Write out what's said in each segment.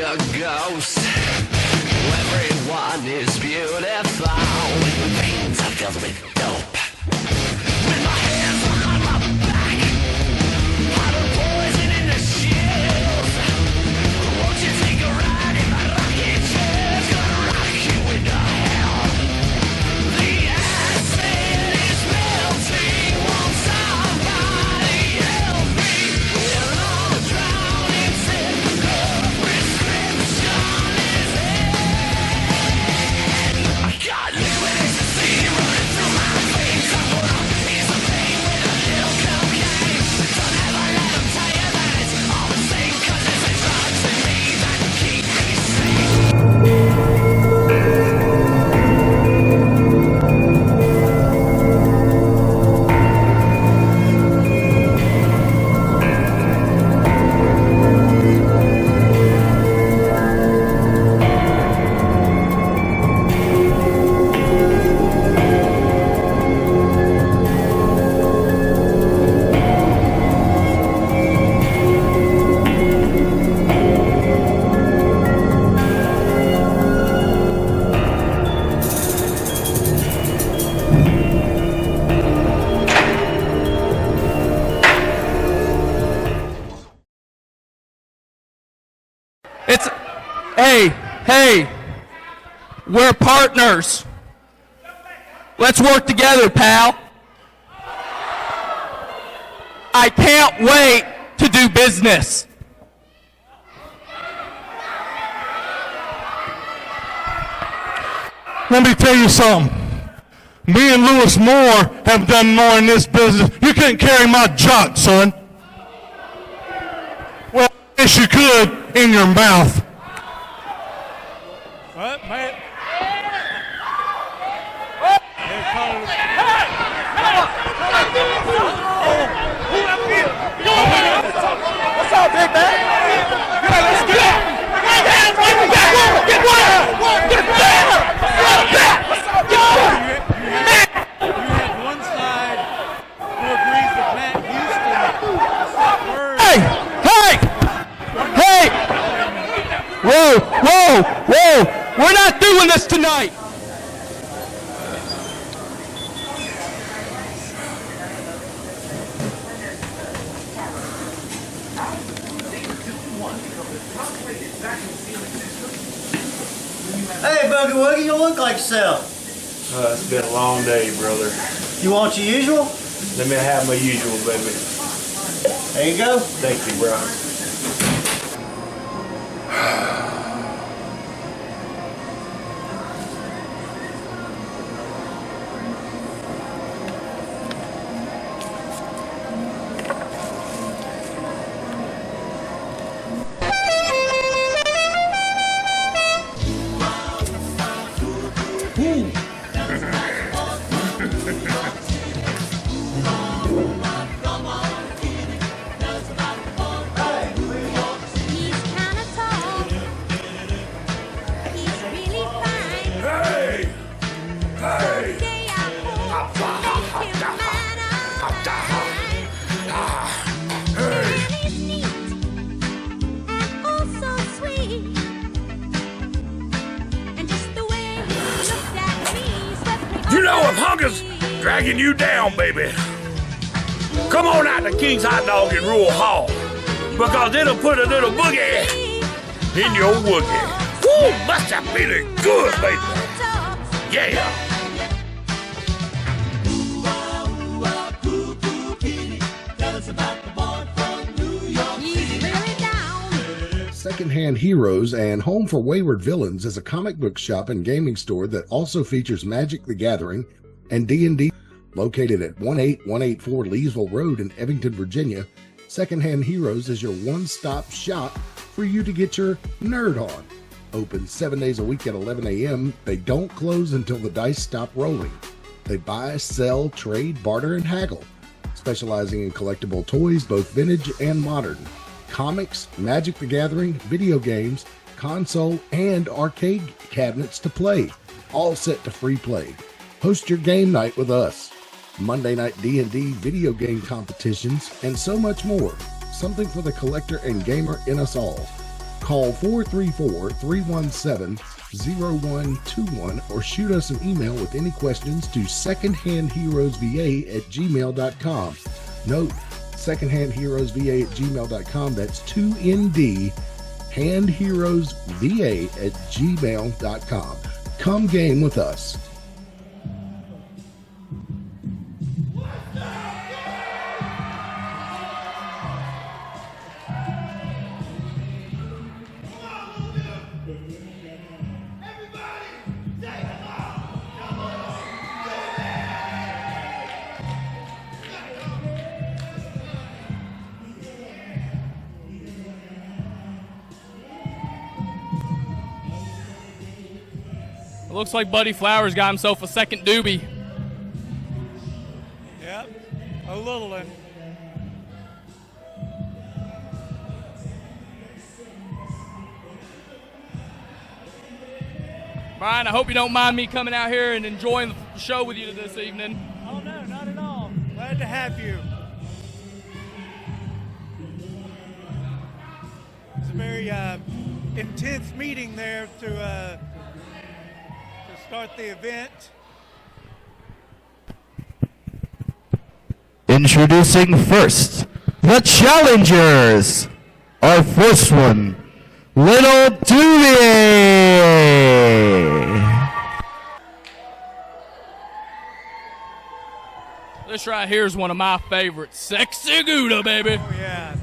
a ghost. Everyone is beautiful. The veins are filled with dope. With my hands behind my back, powder poison in the shields. Won't you take a ride in my rocket chair? Gonna rock you into hell. The acid is melting. Won't somebody help me? We're all drowning. The prescription is in. I got liquid ecstasy running through my veins. I put on a piece of pain with a little cocaine. Don't ever let them tell you that it's all the same, 'cause it's the drugs in me that keep me sane. Hey, we're partners. Let's work together, pal. I can't wait to do business. Let me tell you something. Me and Lewis Moore have done more in this business. You couldn't carry my junk, son. Well, yes, you could in your mouth. What, man? What's up, big man? Yeah, let's get it. Get You had one side who agrees that Matt Houston. Hey! We're not doing this tonight. Hey, Boogie Woogie, you look like yourself. It's been a long day, brother. You want your usual? Let me have my usual, baby. There you go. Thank you, bro. You know if hunger's dragging you down, baby, come on out to King's Hot Dog in Rural Hall, because it'll put a little boogie in your woogie. Woo, must have feeling good, baby. Yeah. Secondhand Heroes and Home for Wayward Villains is a comic book shop and gaming store that also features Magic the Gathering and D&D. Located at 18184 Leesville Road in Evington, Virginia, Secondhand Heroes is your one-stop shop for you to get your nerd on. Open 7 days a week at 11 a.m., they don't close until the dice stop rolling. They buy, sell, trade, barter, and haggle, specializing in collectible toys, both vintage and modern, comics, Magic the Gathering, video games, console, and arcade cabinets to play, all set to free play. Host your game night with us, Monday night D&D video game competitions, and so much more. Something for the collector and gamer in us all. Call 434-317-0121 or shoot us an email with any questions to secondhandheroesva@gmail.com. Note, secondhandheroesva@gmail.com. That's 2ND, handheroesva@gmail.com. Come game with us. It looks like Buddy Flowers got himself a second doobie. Yep, a little one. Brian, I hope you don't mind me coming out here and enjoying the show with you this evening. Oh, no, not at all. Glad to have you. It's a very intense meeting there to start the event. Introducing first, the challengers. Our first one, Little Doobie. This right here is one of my favorites. Sexy Gouda, baby. Oh, yeah.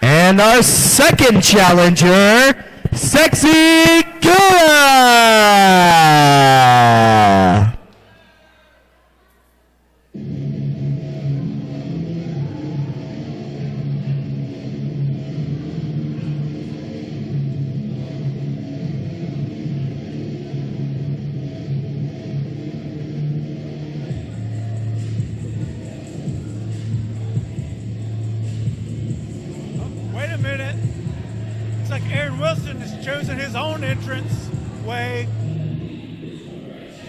And our second challenger, Sexy Gouda. Wait a minute. Looks like Aaron Wilson has chosen his own entrance way.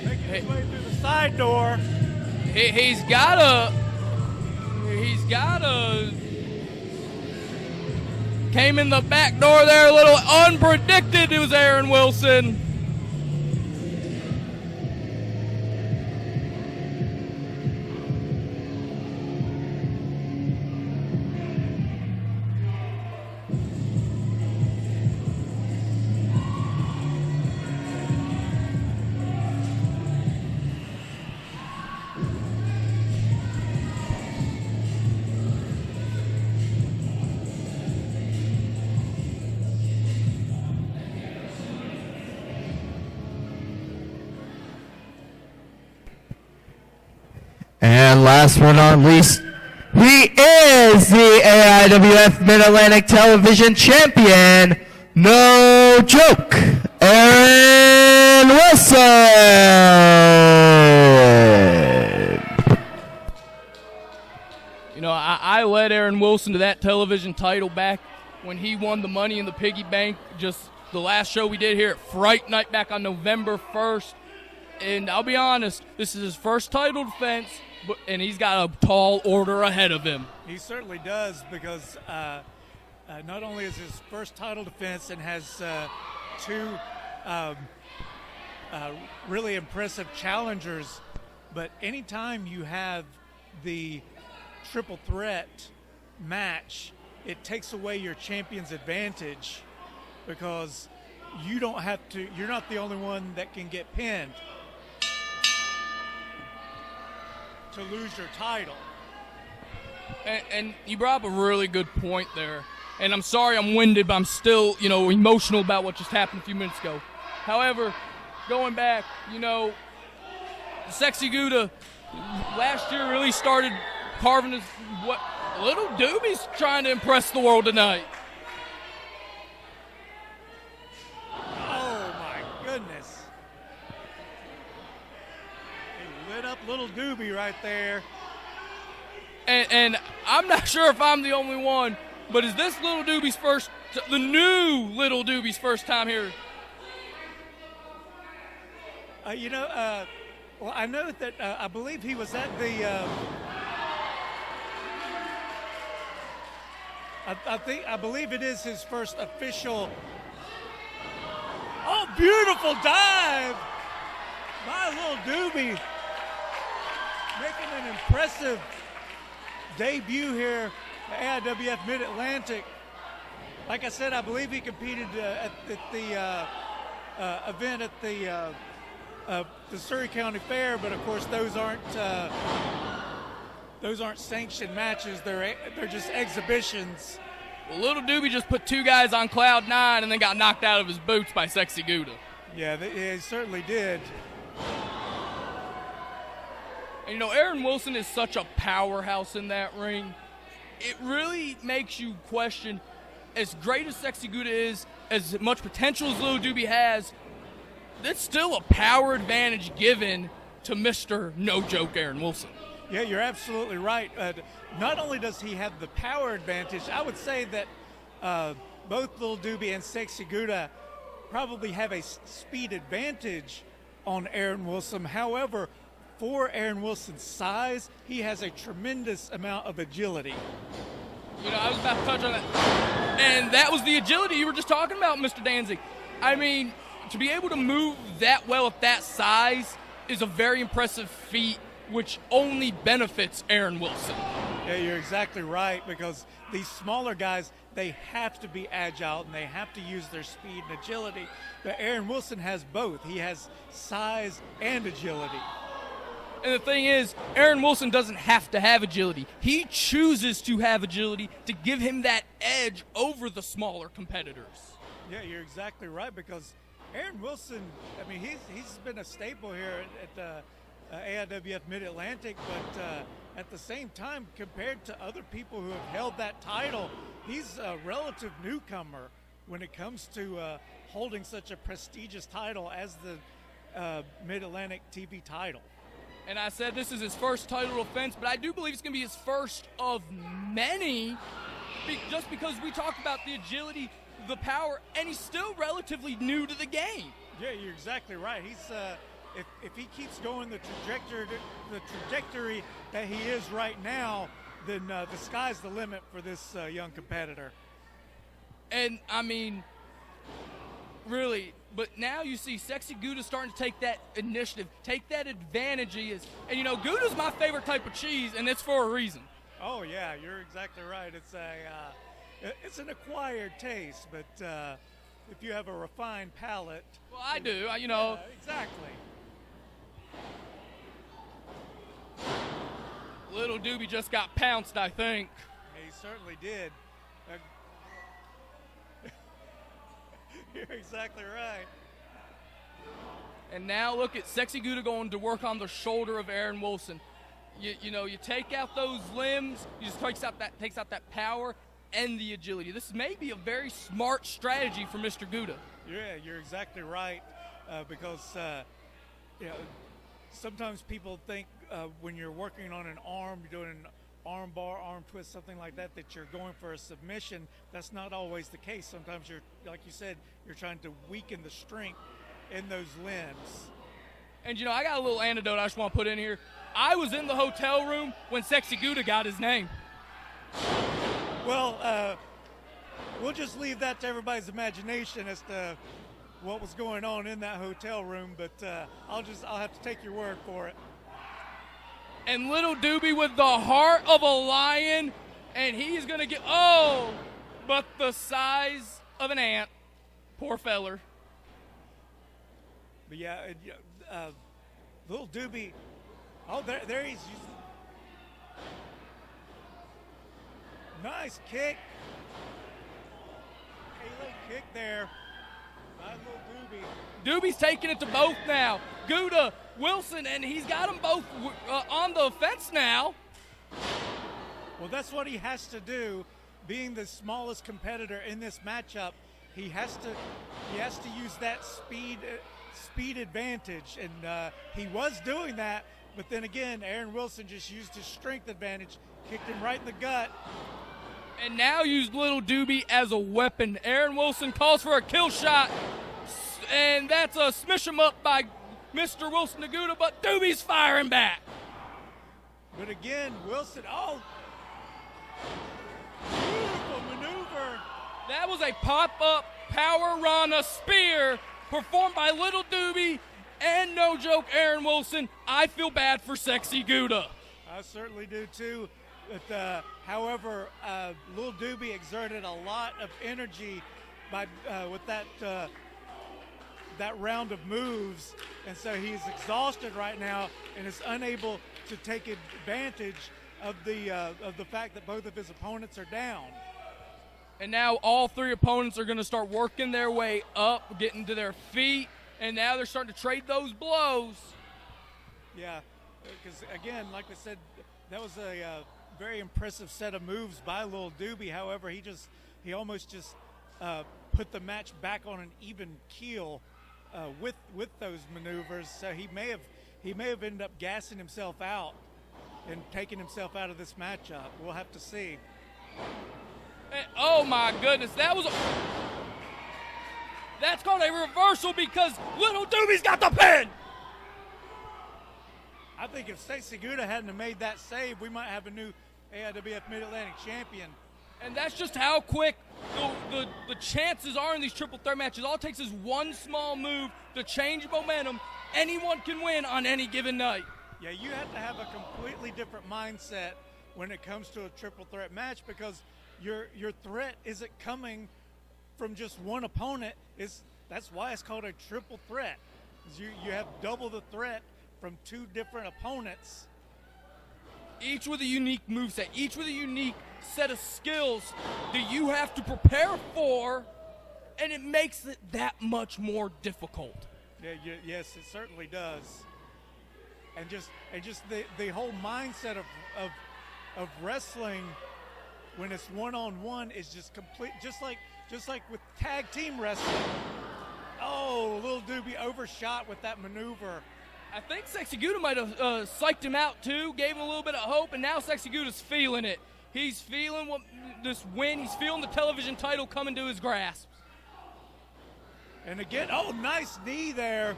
Making his way through the side door. He's got a came in the back door there a little unpredicted. It was Aaron Wilson. And last but not least, he is the AIWF Mid-Atlantic Television Champion, no joke, Aaron Wilson. You know, I led Aaron Wilson to that television title back when he won the Money in the Piggy Bank, just the last show we did here at Fright Night back on November 1st. And I'll be honest, this is his first title defense, and he's got a tall order ahead of him. He certainly does, because not only is his first title defense and has two really impressive challengers, but anytime you have the triple threat match, it takes away your champion's advantage, because you don't have to. You're not the only one that can get pinned to lose your title. And you brought up a really good point there. And I'm sorry I'm winded, but I'm still, emotional about what just happened a few minutes ago. However, going back, Sexy Gouda last year really started carving his what little Doobie's trying to impress the world tonight. Oh my goodness. He lit up little Doobie right there. And I'm not sure if I'm the only one, but is this little Doobie's the new little Doobie's first time here? Well, I know that I believe he was at the. I believe it is his first official. Oh, beautiful dive by little Doobie, making an impressive debut here at AIWF Mid-Atlantic. Like I said, I believe he competed at the event at the Surrey County Fair, but of course those aren't sanctioned matches. They're just exhibitions. Well, little Doobie just put two guys on cloud 9 and then got knocked out of his boots by Sexy Gouda. Yeah, they certainly did. And Aaron Wilson is such a powerhouse in that ring. It really makes you question, as great as Sexy Gouda is, as much potential as Little Doobie has, that's still a power advantage given to Mr. No Joke Aaron Wilson. Yeah, you're absolutely right. Not only does he have the power advantage, I would say that both Little Doobie and Sexy Gouda probably have a speed advantage on Aaron Wilson. However, for Aaron Wilson's size, he has a tremendous amount of agility. I was about to touch on that. And that was the agility you were just talking about, Mr. Danzig. I mean, to be able to move that well at that size is a very impressive feat, which only benefits Aaron Wilson. Yeah, you're exactly right, because these smaller guys, they have to be agile and they have to use their speed and agility. But Aaron Wilson has both. He has size and agility. And the thing is, Aaron Wilson doesn't have to have agility. He chooses to have agility to give him that edge over the smaller competitors. Yeah, you're exactly right, because Aaron Wilson, I mean, he's been a staple here at AIWF Mid-Atlantic, but at the same time, compared to other people who have held that title, he's a relative newcomer when it comes to holding such a prestigious title as the Mid-Atlantic TV title. And I said this is his first title defense, but I do believe it's going to be his first of many, just because we talked about the agility, the power, and he's still relatively new to the game. Yeah, you're exactly right. He's if he keeps going the trajectory that he is right now, then the sky's the limit for this young competitor. And I mean, really. But now you see Sexy Gouda starting to take that initiative, take that advantage he is. And Gouda's my favorite type of cheese, and it's for a reason. Oh yeah, you're exactly right. It's an acquired taste, but if you have a refined palate. Well, I do. Yeah, exactly. Little Doobie just got pounced, I think. He certainly did. You're exactly right. And now look at Sexy Gouda going to work on the shoulder of Aaron Wilson. You take out those limbs, you just takes out that power and the agility. This may be a very smart strategy for Mr. Gouda. Yeah, you're exactly right, because sometimes people think when you're working on an arm, you're doing an arm bar, arm twist, something like that, that you're going for a submission. That's not always the case. Sometimes you're, like you said, you're trying to weaken the strength in those limbs. And I got a little anecdote I just want to put in here. I was in the hotel room when Sexy Gouda got his name. Well, we'll just leave that to everybody's imagination as to what was going on in that hotel room, but I'll have to take your word for it. And Little Doobie with the heart of a lion, and he's going to get, but the size of an ant. Poor feller. But yeah, little Doobie. Oh, there he's using. Nice kick. Halo kick there by little Doobie. Doobie's taking it to both now. Gouda, Wilson, and he's got them both on the offense now. Well, that's what he has to do. Being the smallest competitor in this matchup, he has to use that speed advantage, and he was doing that. But then again, Aaron Wilson just used his strength advantage, kicked him right in the gut. And now used little Doobie as a weapon. Aaron Wilson calls for a kill shot, and that's a smish him up by Mr. Wilson to Gouda, but Doobie's firing back. But again, Wilson, beautiful maneuver. That was a pop-up power rana spear performed by little Doobie and, no joke, Aaron Wilson. I feel bad for Sexy Gouda. I certainly do too. But, however, Lil Doobie exerted a lot of energy with that round of moves, and so he's exhausted right now and is unable to take advantage of the fact that both of his opponents are down. And now all three opponents are going to start working their way up, getting to their feet, and now they're starting to trade those blows. Yeah, because again, like I said, that was a very impressive set of moves by Lil Doobie. However, he almost just put the match back on an even keel with those maneuvers. So he may have ended up gassing himself out and taking himself out of this matchup. We'll have to see. And, oh my goodness, that's called a reversal because little Doobie's got the pin. I think if Stacey Gouda hadn't have made that save, we might have a new AIWF Mid-Atlantic champion. And that's just how quick the chances are in these triple threat matches. All it takes is one small move to change momentum. Anyone can win on any given night. Yeah, you have to have a completely different mindset when it comes to a triple threat match, because your threat isn't coming from just one opponent. That's why it's called a triple threat. You have double the threat from two different opponents. Each with a unique moveset, each with a unique set of skills that you have to prepare for, and it makes it that much more difficult. Yeah, yes, it certainly does. And just the whole mindset of wrestling when it's one-on-one is just complete, just like with tag team wrestling. Oh, Lil Doobie overshot with that maneuver. I think Sexy Gouda might have psyched him out too, gave him a little bit of hope, and now Sexy Gouda's feeling it. He's feeling this win. He's feeling the television title coming to his grasp. And again, nice knee there.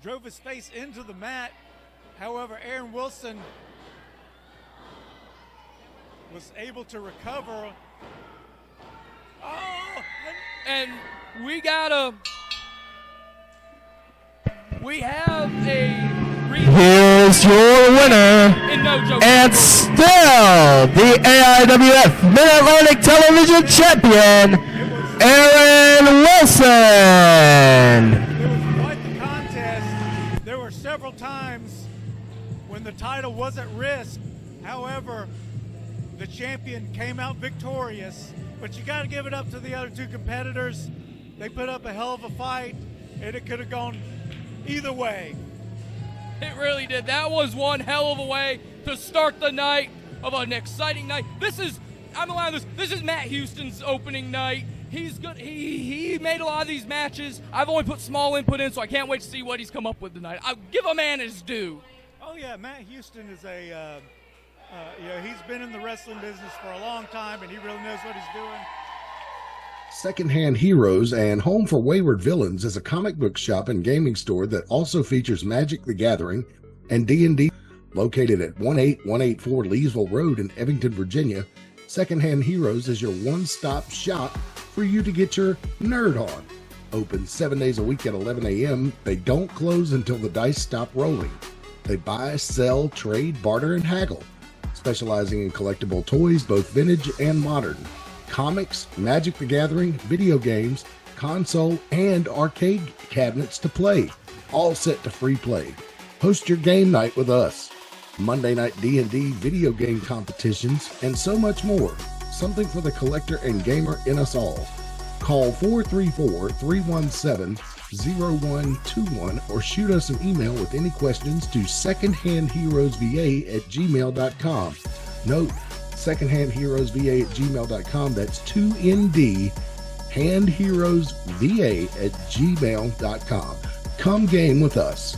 Drove his face into the mat. However, Aaron Wilson was able to recover. And we have a Here's your winner, and still the AIWF Mid-Atlantic Television Champion, Aaron Wilson. It was quite the contest. There were several times when the title was at risk. However, the champion came out victorious. But you got to give it up to the other two competitors. They put up a hell of a fight, and it could have gone either way. It really did. That was one hell of a way to start the night of an exciting night. This is Matt Houston's opening night. He's good. He made a lot of these matches. I've only put small input in, so I can't wait to see what he's come up with tonight. I'll give a man his due. Oh yeah, Matt Houston is he's been in the wrestling business for a long time, and he really knows what he's doing. Secondhand Heroes and Home for Wayward Villains is a comic book shop and gaming store that also features Magic the Gathering and D&D. Located at 18184 Leesville Road in Evington, Virginia, Secondhand Heroes is your one-stop shop for you to get your nerd on. Open 7 days a week at 11 a.m. They don't close until the dice stop rolling. They buy, sell, trade, barter, and haggle, specializing in collectible toys, both vintage and modern, comics, Magic the Gathering, video games, console, and arcade cabinets to play. all set to free play. Host your game night with us. Monday night D&D video game competitions, and so much more. Something for the collector and gamer in us all. Call 434-317-0121 or shoot us an email with any questions to secondhandheroesva@gmail.com. Note, secondhandheroesva@gmail.com. That's 2ND, handheroesva@gmail.com. Come game with us.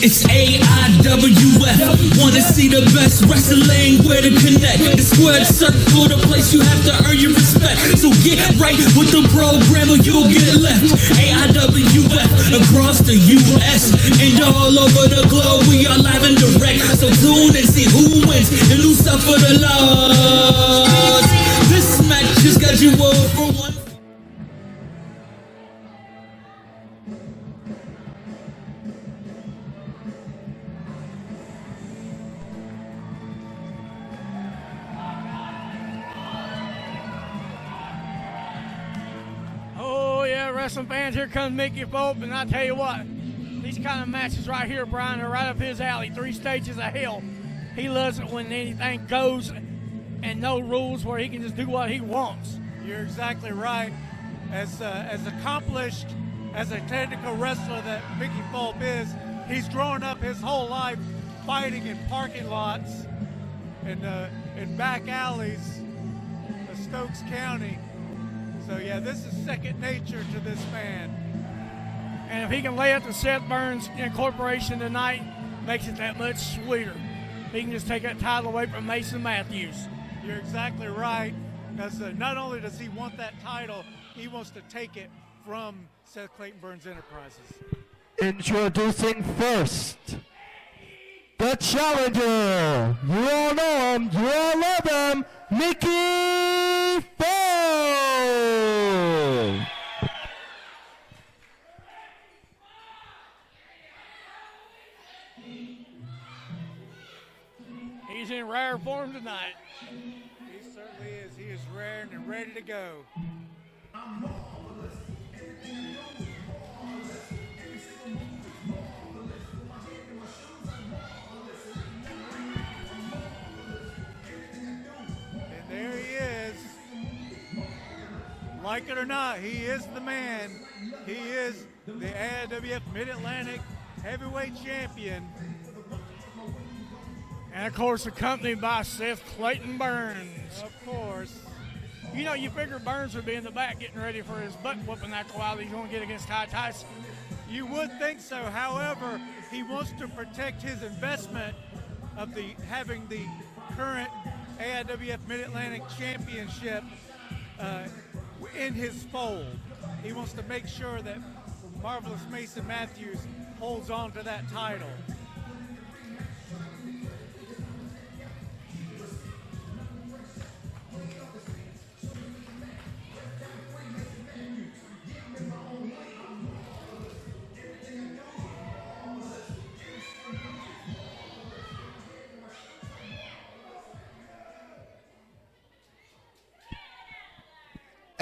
It's AIWF. Wanna see the best wrestling? Where to connect? The squared circle, the place you have to earn your respect. So get right with the program or you'll get left. AIWF across the US and all over the globe. We are live and direct. So tune and see who wins and who's up for the loss. This match just got you all for one. Wrestling fans, here comes Mickey Pope, and I tell you what, these kind of matches right here, Brian, are right up his alley. 3 stages of hell. He loves it when anything goes and no rules, where he can just do what he wants. You're exactly right. As accomplished as a technical wrestler that Mickey Pope is, he's grown up his whole life fighting in parking lots and in back alleys of Stokes County. So, yeah, this is second nature to this man. And if he can lay up to Seth Burns Corporation tonight, makes it that much sweeter. He can just take that title away from Mason Matthews. You're exactly right. Because not only does he want that title, he wants to take it from Seth Clayton Burns Enterprises. Introducing first, the challenger. You all know him. You all love him. Mickey Pope. He's in rare form tonight. He certainly is. He is rare and ready to go. There he is. Like it or not, he is the man. He is the AIWF Mid-Atlantic Heavyweight Champion. And, of course, accompanied by Seth Clayton Burns. Of course. You know, you figure Burns would be in the back getting ready for his butt whooping after a while he's going to get against Ty Tyson. You would think so. However, he wants to protect his investment of having the current AIWF Mid-Atlantic Championship in his fold. He wants to make sure that Marvelous Mason Matthews holds on to that title.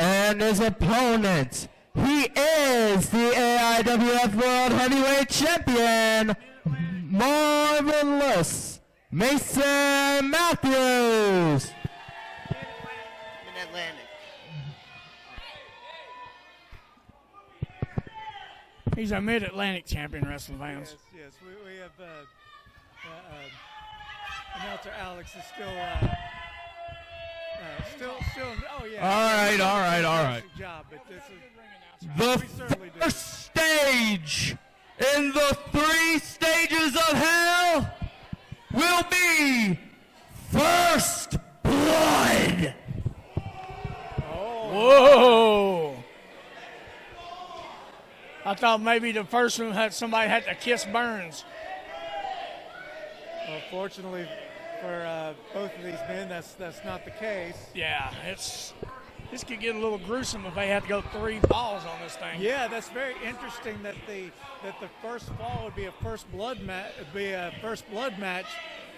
And his opponent, he is the AIWF World Heavyweight Champion, Marvelous Mason Matthews. Mid-Atlantic. He's a Mid-Atlantic champion, wrestling fans. Yes. We have announcer Alex is still. Oh yeah. All right. Job, but this is, The first stage in the 3 stages of hell will be First Blood. Whoa! I thought maybe the first one somebody had to kiss Burns. Well, fortunately for both of these men, that's not the case. Yeah, this could get a little gruesome if they had to go 3 falls on this thing. Yeah, that's very interesting that the first fall would be a first blood match.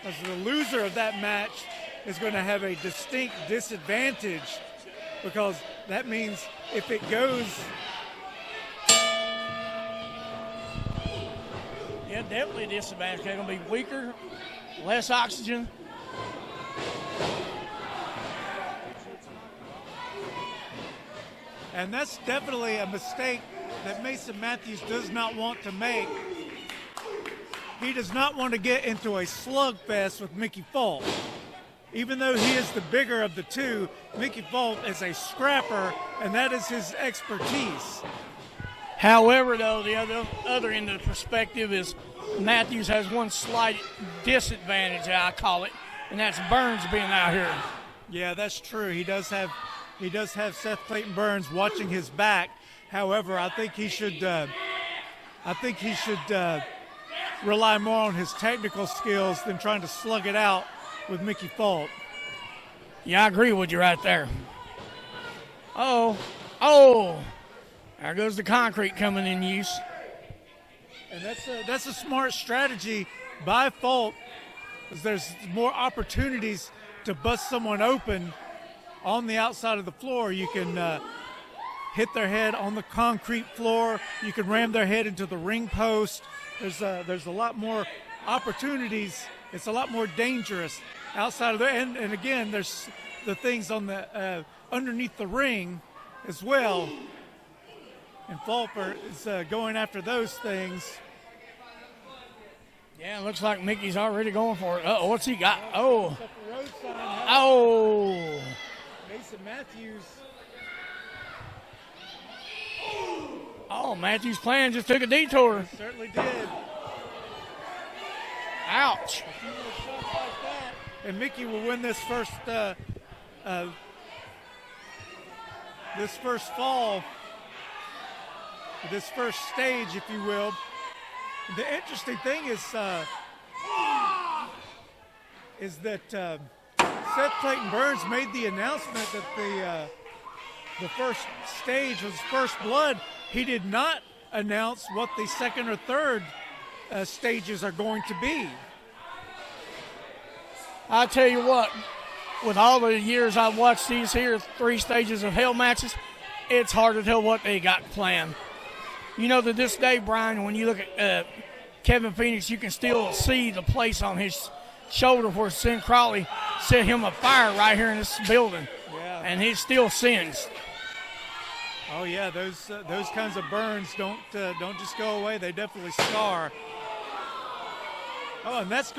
Because the loser of that match is going to have a distinct disadvantage because that means if it goes. Yeah, definitely a disadvantage. They're going to be weaker, less oxygen. And that's definitely a mistake that Mason Matthews does not want to make. He does not want to get into a slugfest with Mickey Fulp. Even though he is the bigger of the two, Mickey Fulp is a scrapper, and that is his expertise. However, though, the other end of the perspective is Matthews has one slight disadvantage, I call it, and that's Burns being out here. Yeah, that's true. He does have Seth Clayton Burns watching his back. However, I think he should rely more on his technical skills than trying to slug it out with Mickey Fulp. Yeah, I agree with you right there. Oh, there goes the concrete coming in use. And that's a smart strategy by Fulp, because there's more opportunities to bust someone open on the outside of the floor. You can hit their head on the concrete floor. You can ram their head into the ring post. There's a lot more opportunities. It's a lot more dangerous outside of there. And again, there's the things on the underneath the ring as well. And Fulper is going after those things. Yeah, it looks like Mickey's already going for it. Uh-oh, what's he got? Oh. Mason Matthews. Oh, Matthews' plan just took a detour. He certainly did. Ouch. And Mickey will win this first fall, this first stage, if you will. The interesting thing is that Seth Clayton Burns made the announcement that the first stage was First Blood. He did not announce what the second or third stages are going to be. I tell you what, with all the years I've watched these here 3 stages of hell matches, it's hard to tell what they got planned. You know, to this day, Brian, when you look at Kevin Phoenix, you can still see the place on his shoulder where Sin Crawley set him afire right here in this building. Yeah. And he still sins. Oh yeah, those kinds of burns don't just go away. They definitely scar. Oh, and that's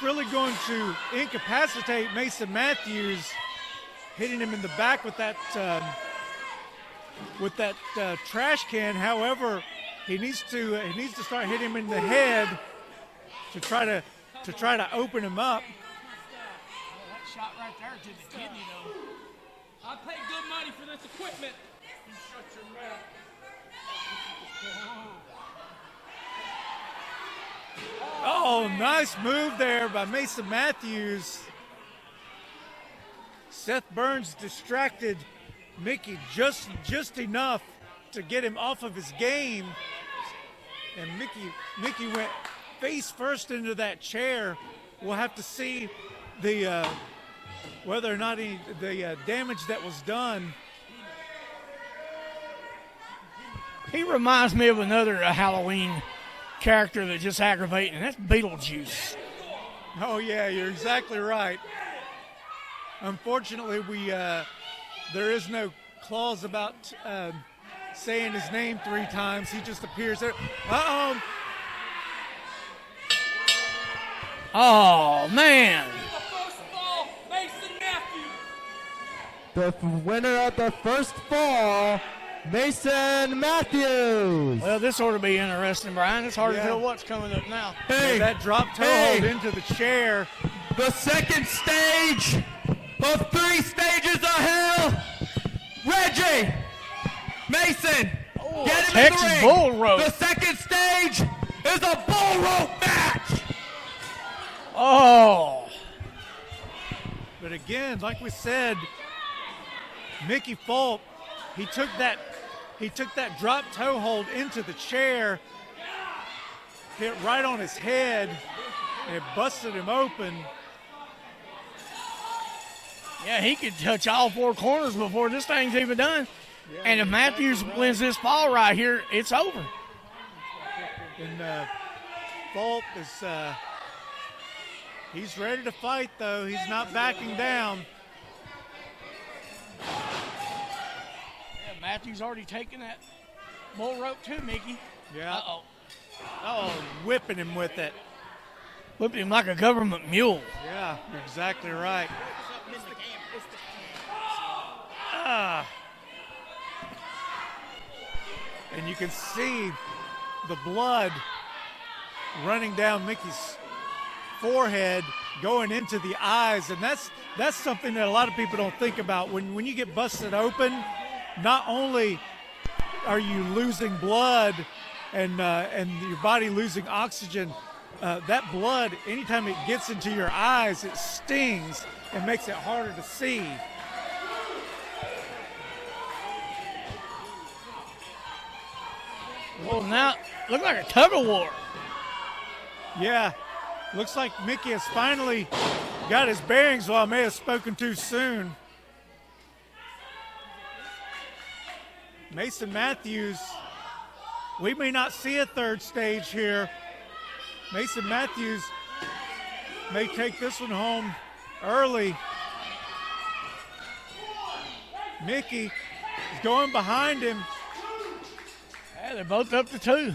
really going to incapacitate Mason Matthews, hitting him in the back with that trash can. However, he needs to start hitting him in the head to try to open him up. That shot right there to the kidney, though. I paid good money for this equipment. You shut your mouth. Oh, nice move there by Mason Matthews. Seth Burns distracted Mickey just enough to get him off of his game. And Mickey went face first into that chair. We'll have to see the whether or not the damage that was done. He reminds me of another Halloween character that just aggravating, and that's Beetlejuice. Oh yeah, you're exactly right. Unfortunately, there is no clause about saying his name 3 times. He just appears there. Uh-oh. Oh, man. The winner of the first fall, Mason Matthews. Well, this ought to be interesting, Brian. It's hard to tell what's coming up now. Hey, that drop toe hold into the chair. The second stage of 3 stages of hell. Reggie, Mason, get him Texas in the ring. bull rope. The second stage is a bull rope match. Oh. But again, like we said, Mickey Fulp, he took that drop toe hold into the chair, hit right on his head, and it busted him open. Yeah, he could touch all four corners before this thing's even done. Yeah, and if Matthews wins this fall right here, it's over. And Fulp is he's ready to fight, though. He's not backing down. Yeah, Matthews already taken that bull rope too, Mickey. Yeah. Uh-oh. Oh, whipping him with it. Whipping him like a government mule. Yeah, you're exactly right. Ah. And you can see the blood running down Mickey's forehead, going into the eyes, and that's something that a lot of people don't think about. When you get busted open, not only are you losing blood and your body losing oxygen, that blood, anytime it gets into your eyes, it stings and makes it harder to see. Well, now look like a tug of war. Yeah, looks like Mickey has finally got his bearings, while I may have spoken too soon. Mason Matthews, we may not see a third stage here. Mason Matthews may take this one home early. Mickey is going behind him. Yeah, they're both up to 2. Yeah.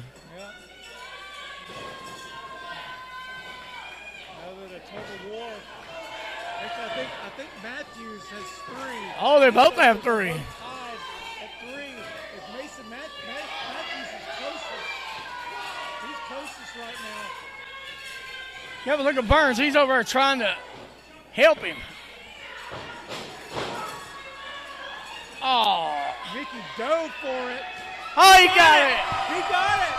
Another tug of war. I think Matthews has 3. Oh, they both have 3. Tied at 3. If Mason Matthews is closest. He's closest right now. You have a look at Burns. He's over there trying to help him. Oh. Mickey dove for it. Oh, he got it. He got it.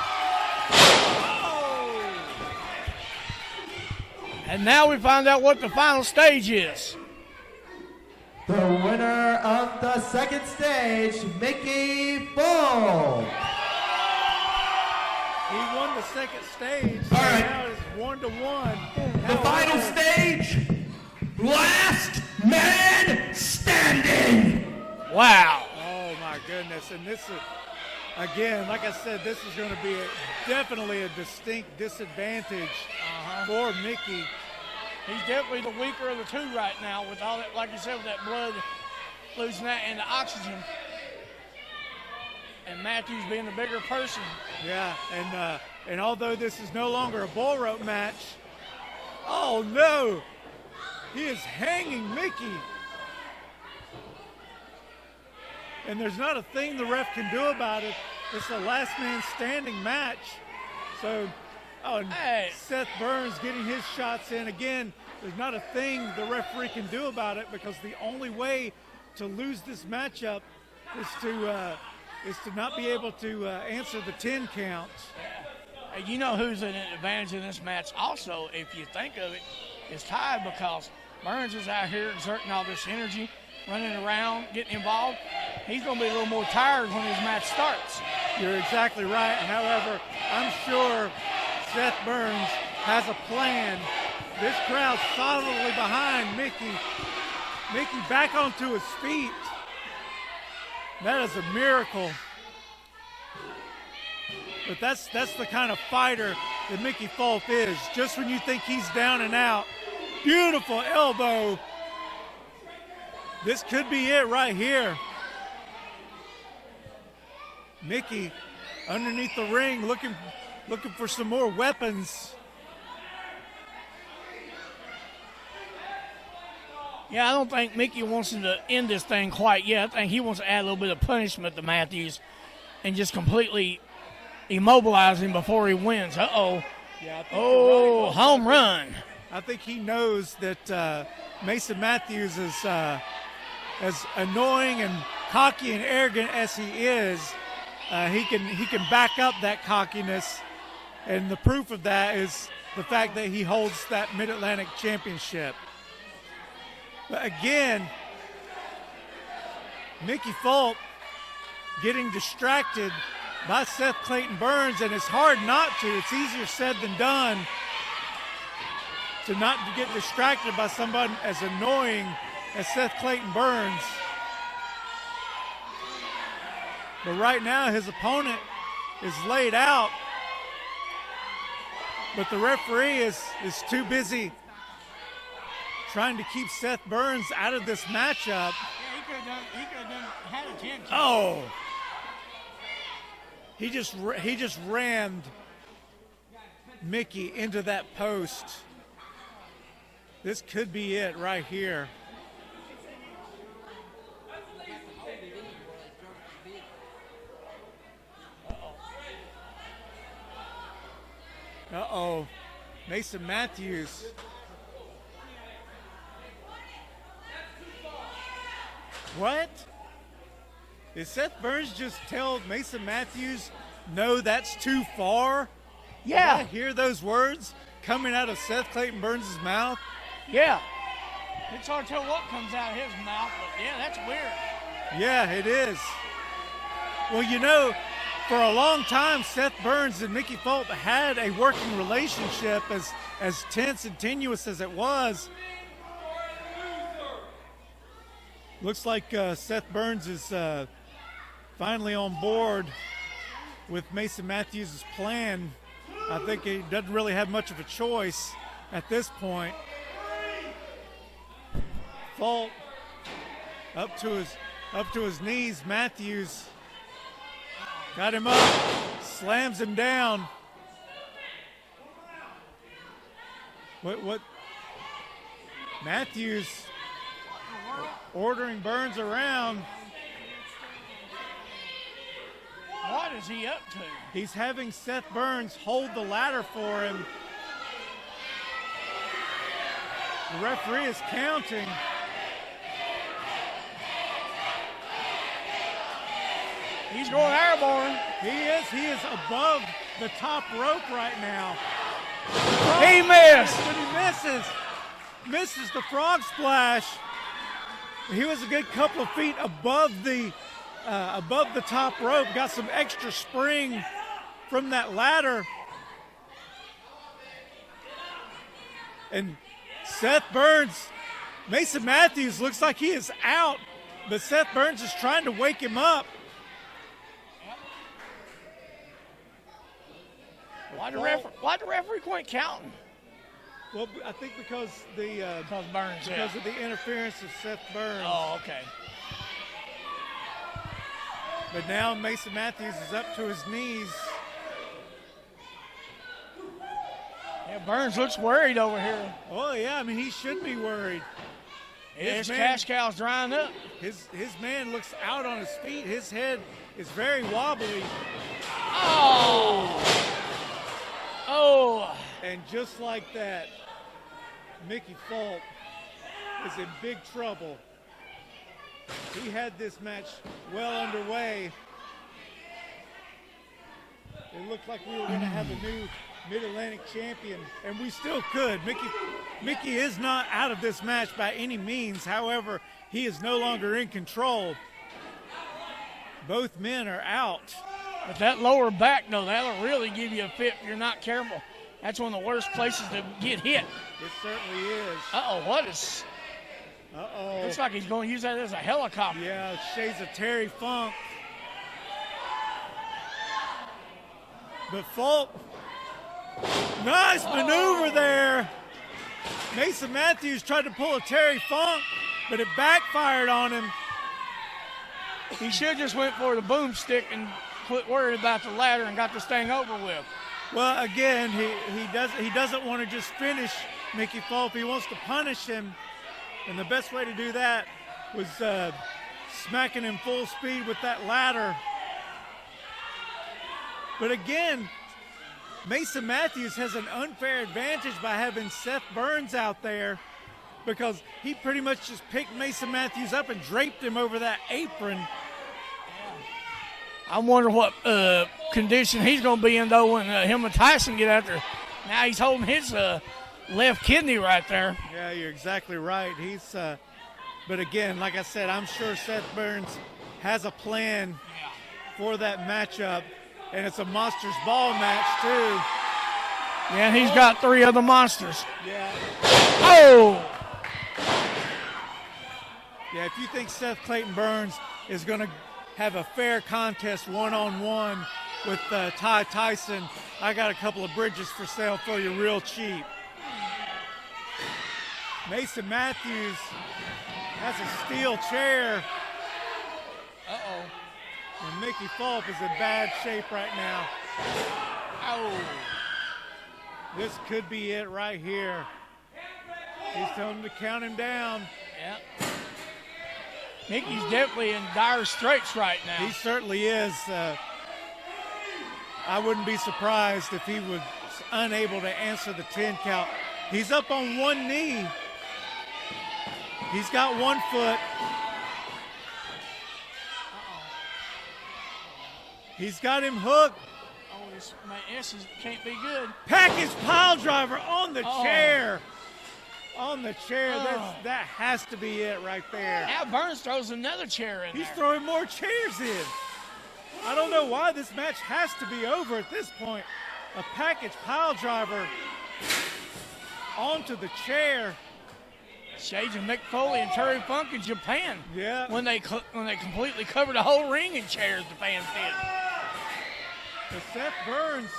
Oh. And now we find out what the final stage is. The winner of the second stage, Mickey Fulp. He won the second stage. All right. Now it's 1-1. The final stage, last man standing. Wow. Oh, my goodness. And this is, again, like I said, this is going to be definitely a distinct disadvantage for Mickey. He's definitely the weaker of the 2 right now with all that, like you said, with that blood losing that and the oxygen. And Matthews being the bigger person. Yeah, and although this is no longer a bull rope match, oh no, he is hanging Mickey. And there's not a thing the ref can do about it. It's a last man standing match. So, and Seth Burns getting his shots in. Again, there's not a thing the referee can do about it, because the only way to lose this matchup is to not be able to answer the 10 counts. Hey, you know who's an advantage in this match also, if you think of it, is Ty, because Burns is out here exerting all this energy, running around, getting involved. He's going to be a little more tired when his match starts. You're exactly right. However, I'm sure Seth Burns has a plan. This crowd solidly behind Mickey. Mickey back onto his feet. That is a miracle. But that's the kind of fighter that Mickey Fulp is. Just when you think he's down and out, beautiful elbow. This could be it right here. Mickey underneath the ring looking for some more weapons. Yeah, I don't think Mickey wants him to end this thing quite yet. I think he wants to add a little bit of punishment to Matthews and just completely immobilize him before he wins. Uh-oh. Yeah, home run. I think he knows that Mason Matthews is as annoying and cocky and arrogant as he is. He can back up that cockiness, and the proof of that is the fact that he holds that Mid-Atlantic Championship. But again, Mickey Fulp getting distracted by Seth Clayton Burns, and it's hard not to. It's easier said than done to not get distracted by somebody as annoying as Seth Clayton Burns. But right now his opponent is laid out. But the referee is too busy trying to keep Seth Burns out of this matchup. Yeah, he could have had a 10. Oh. He just rammed Mickey into that post. This could be it right here. Uh-oh. Mason Matthews. What? Did Seth Burns just tell Mason Matthews, no, that's too far? Yeah. Did I hear those words coming out of Seth Clayton Burns' mouth? Yeah. It's hard to tell what comes out of his mouth, but yeah, that's weird. Yeah, it is. Well, you know, for a long time, Seth Burns and Mickey Fulp had a working relationship, as tense and tenuous as it was. Looks like Seth Burns is finally on board with Mason Matthews' plan. I think he doesn't really have much of a choice at this point. Fulp up to his knees. Matthews got him up, slams him down. What? Matthews ordering Burns around. What is he up to? He's having Seth Burns hold the ladder for him. The referee is counting. He's going airborne. He is above the top rope right now. He missed. But he misses the frog splash. He was a good couple of feet above the top rope. Got some extra spring from that ladder. And Seth Burns, Mason Matthews looks like he is out, but Seth Burns is trying to wake him up. Why the referee quit counting? Well, I think because Burns, of the interference of Seth Burns. Oh, okay. But now Mason Matthews is up to his knees. Yeah, Burns looks worried over here. Oh yeah, I mean he should be worried. His cash cow's drying up. His man looks out on his feet. His head is very wobbly. Oh! And just like that, Mickey Fulp is in big trouble. He had this match well underway. It looked like we were going to have a new Mid-Atlantic champion, and we still could. Mickey is not out of this match by any means. However, he is no longer in control. Both men are out. But that lower back, though, that'll really give you a fit if you're not careful. That's one of the worst places to get hit. It certainly is. Uh-oh, what is... Uh-oh. Looks like he's going to use that as a helicopter. Yeah, shades of Terry Funk. But Fulp, nice maneuver there. Mason Matthews tried to pull a Terry Funk, but it backfired on him. He should have just went for the boomstick and quit worrying about the ladder and got this thing over with. Well, again, he doesn't want to just finish Mickey Fulp. He wants to punish him, and the best way to do that was smacking him full speed with that ladder. But again, Mason Matthews has an unfair advantage by having Seth Burns out there, because he pretty much just picked Mason Matthews up and draped him over that apron. I wonder what condition he's going to be in, though, when him and Tyson get out there. Now he's holding his left kidney right there. Yeah, you're exactly right. But again, like I said, I'm sure Seth Burns has a plan for that matchup, and it's a Monsters Ball match, too. Yeah, and he's got 3 other monsters. Yeah. Oh! Yeah, if you think Seth Clayton Burns is going to have a fair contest one-on-one with Ty Tyson, I got a couple of bridges for sale for you real cheap. Mason Matthews has a steel chair. Uh-oh. And Mickey Fulp is in bad shape right now. Oh. This could be it right here. He's telling him to count him down. Yeah. Mickey's definitely in dire straits right now. He certainly is. I wouldn't be surprised if he was unable to answer the 10 count. He's up on one knee. He's got 1 foot. He's got him hooked. Oh, this can't be good. Package pile driver on the chair. On the chair. That has to be it right there. Now Burns throws another chair in He's there. throwing more chairs in. I don't know why this match has to be over at this point. A package pile driver onto the chair. Shades of Mick Foley and Terry Funk in Japan. Yeah. When they completely covered the whole ring in chairs, the fans did. But Seth Burns,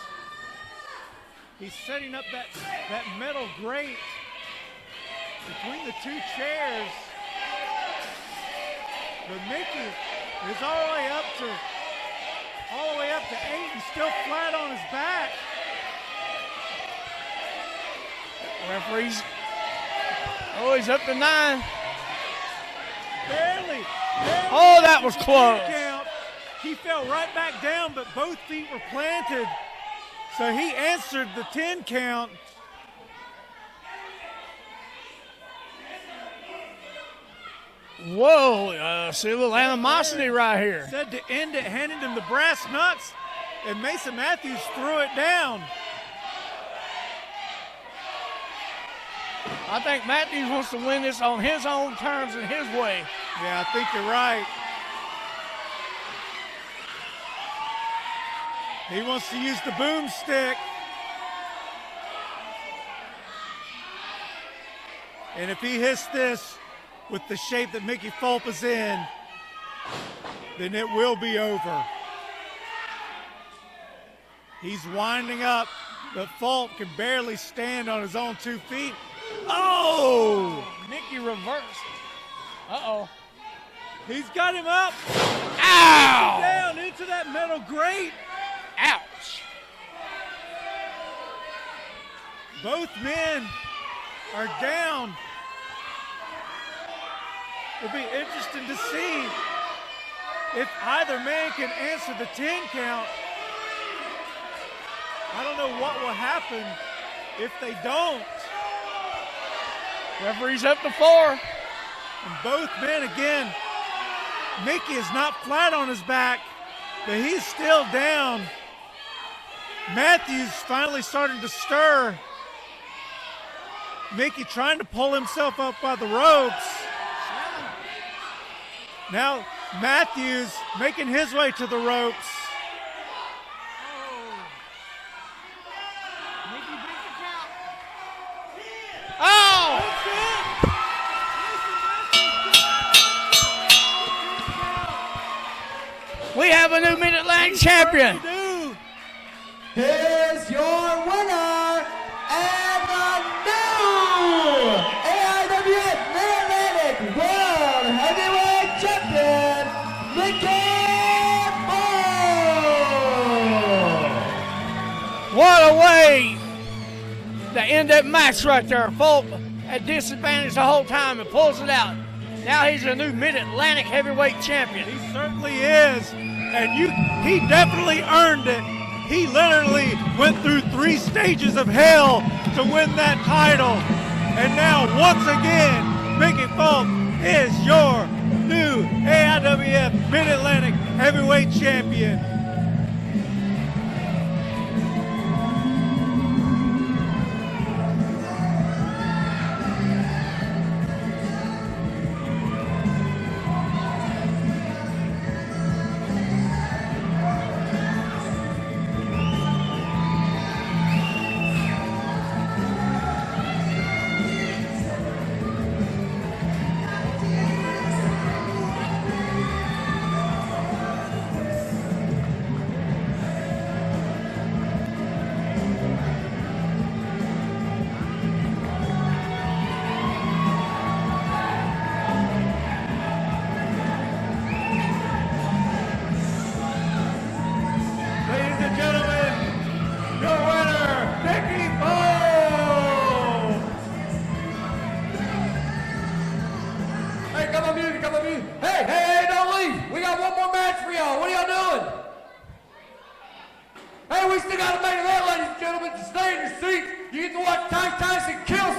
he's setting up that metal grate between the two chairs. But Mickey is all the way up to 8 and still flat on his back. Referees. Oh, he's up to 9. Barely. Oh, that was close. Count. He fell right back down, but both feet were planted. So he answered the 10 count. Whoa, see a little animosity right here. Said to end it, handed him the brass knucks, and Mason Matthews threw it down. I think Matthews wants to win this on his own terms and his way. Yeah, I think you're right. He wants to use the boomstick. And if he hits this with the shape that Mickey Fulp is in, then it will be over. He's winding up, but Fulp can barely stand on his own 2 feet. Oh! Mickey reversed. Uh-oh. He's got him up. Ow! Down into that metal grate. Ouch. Both men are down. It'll be interesting to see if either man can answer the 10 count. I don't know what will happen if they don't. Referee's up to 4. And both men again. Mickey is not flat on his back, but he's still down. Matthews finally starting to stir. Mickey trying to pull himself up by the ropes. Now Matthews making his way to the ropes. Oh! We have a new Mid-Atlantic champion. Here's your winner and the new AIWF Mid-Atlantic World Heavyweight Champion, Mickey Fulp. What a way to end that match right there. Fulp at disadvantage the whole time and pulls it out. Now he's a new Mid-Atlantic Heavyweight Champion. He certainly is, and he definitely earned it. He literally went through 3 stages of hell to win that title. And now, once again, Mickey Fulp is your new AIWF Mid-Atlantic Heavyweight Champion. still got a main event, ladies and gentlemen. To stay in your seats, you get to watch Tyson kill